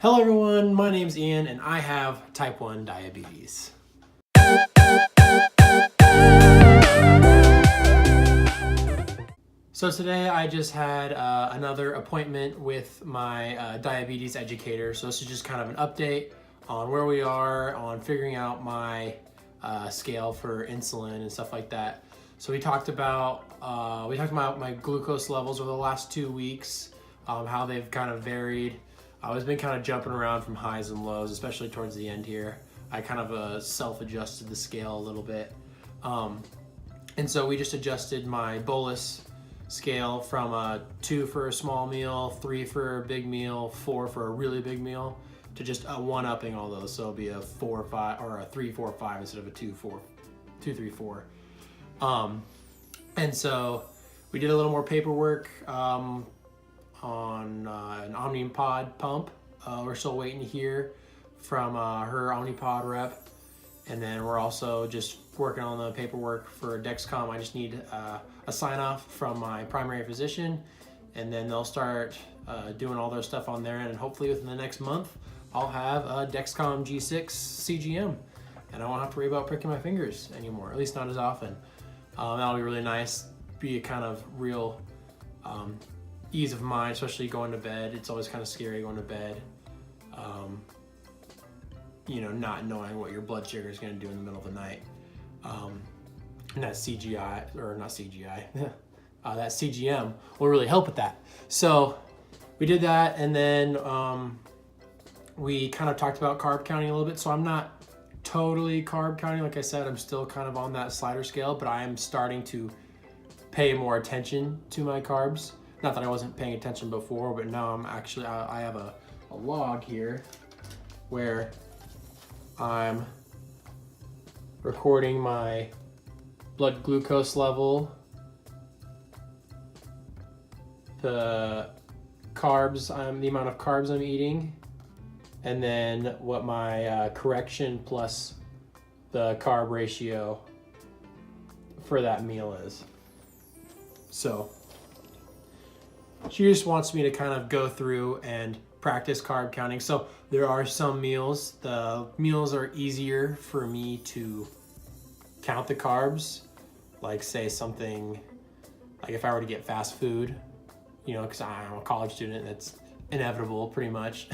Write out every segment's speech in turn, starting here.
Hello everyone, my name's Ian and I have type 1 diabetes. So today I just had another appointment with my diabetes educator. So this is just kind of an update on where we are on figuring out my scale for insulin and stuff like that. So we talked about my glucose levels over the last 2 weeks, how they've kind of varied. I've been kind of jumping around from highs and lows, especially towards the end here. I kind of self-adjusted the scale a little bit. And so we just adjusted my bolus scale from a 2 for a small meal, 3 for a big meal, 4 for a really big meal, to just one-upping all those. So it'll be a 4, 5, or a 3, 4, 5 instead of a 2, 4, 2, 3, 4. And so we did a little more paperwork on an Omnipod pump. We're still waiting to hear from her Omnipod rep. And then we're also just working on the paperwork for Dexcom. I just need a sign off from my primary physician, and then they'll start doing all their stuff on there. And hopefully within the next month, I'll have a Dexcom G6 CGM, and I won't have to worry about pricking my fingers anymore, at least not as often. That'll be really nice, be a kind of real ease of mind, especially going to bed. It's always kind of scary going to bed. Not knowing what your blood sugar is going to do in the middle of the night. And that CGI, or not CGI, that CGM will really help with that. So we did that, and then we kind of talked about carb counting a little bit. So I'm not totally carb counting. Like I said, I'm still kind of on that slider scale, but I am starting to pay more attention to my carbs. Not that I wasn't paying attention before, but now I'm actually, I have a log here where I'm recording my blood glucose level, the carbs, the amount of carbs I'm eating, and then what my correction plus the carb ratio for that meal is. So she just wants me to kind of go through and practice carb counting. So there are some meals, the meals are easier for me to count the carbs. Like say something, like if I were to get fast food, because I'm a college student, that's inevitable pretty much.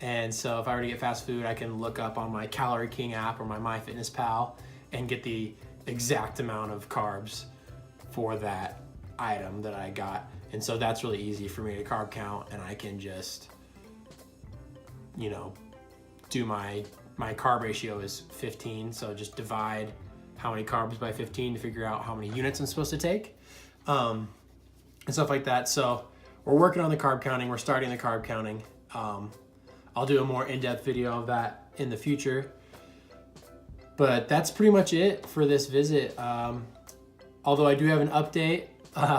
And so if I were to get fast food, I can look up on my Calorie King app or my MyFitnessPal and get the exact amount of carbs for that item that I got. And so that's really easy for me to carb count, and I can just, do my carb ratio is 15. So just divide how many carbs by 15 to figure out how many units I'm supposed to take, and stuff like that. So we're working on the carb counting. We're starting the carb counting. I'll do a more in-depth video of that in the future, but that's pretty much it for this visit. Although I do have an update.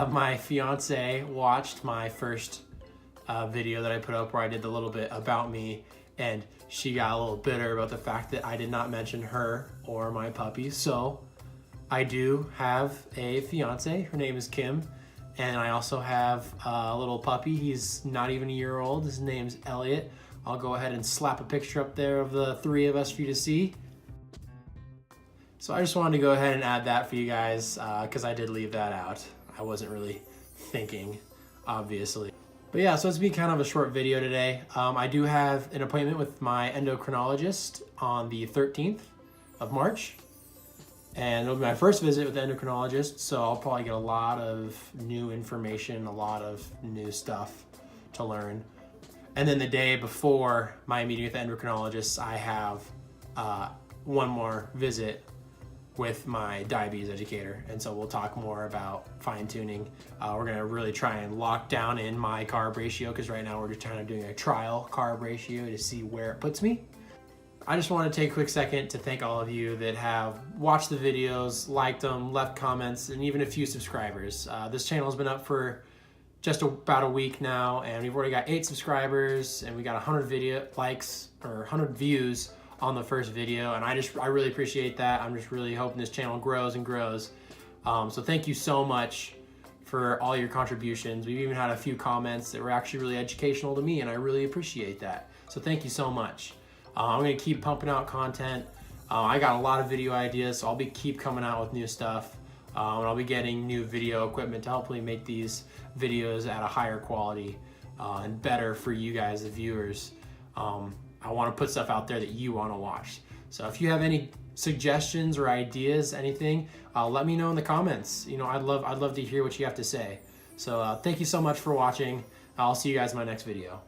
My fiance watched my first video that I put up where I did the little bit about me, and she got a little bitter about the fact that I did not mention her or my puppy. So I do have a fiance. Her name is Kim, and I also have a little puppy. He's not even a year old. His name's Elliot. I'll go ahead and slap a picture up there of the 3 of us for you to see. So I just wanted to go ahead and add that for you guys because I did leave that out. I wasn't really thinking, obviously. But yeah, so it's be kind of a short video today. I do have an appointment with my endocrinologist on the 13th of March. And it'll be my first visit with the endocrinologist, so I'll probably get a lot of new information, a lot of new stuff to learn. And then the day before my meeting with the endocrinologist, I have one more visit with my diabetes educator, and so we'll talk more about fine-tuning. We're gonna really try and lock down in my carb ratio, because right now we're just kind of doing a trial carb ratio to see where it puts me. I just want to take a quick second to thank all of you that have watched the videos, liked them, left comments, and even a few subscribers. This channel has been up for just about a week now, and we've already got 8 subscribers, and we got 100 video likes or 100 views on the first video, and I really appreciate that. I'm just really hoping this channel grows and grows. So thank you so much for all your contributions. We've even had a few comments that were actually really educational to me, and I really appreciate that. So thank you so much. I'm gonna keep pumping out content. I got a lot of video ideas, so I'll keep coming out with new stuff. And I'll be getting new video equipment to hopefully make these videos at a higher quality and better for you guys, the viewers. I want to put stuff out there that you want to watch. So if you have any suggestions or ideas, anything, let me know in the comments. You know, I'd love to hear what you have to say. So thank you so much for watching. I'll see you guys in my next video.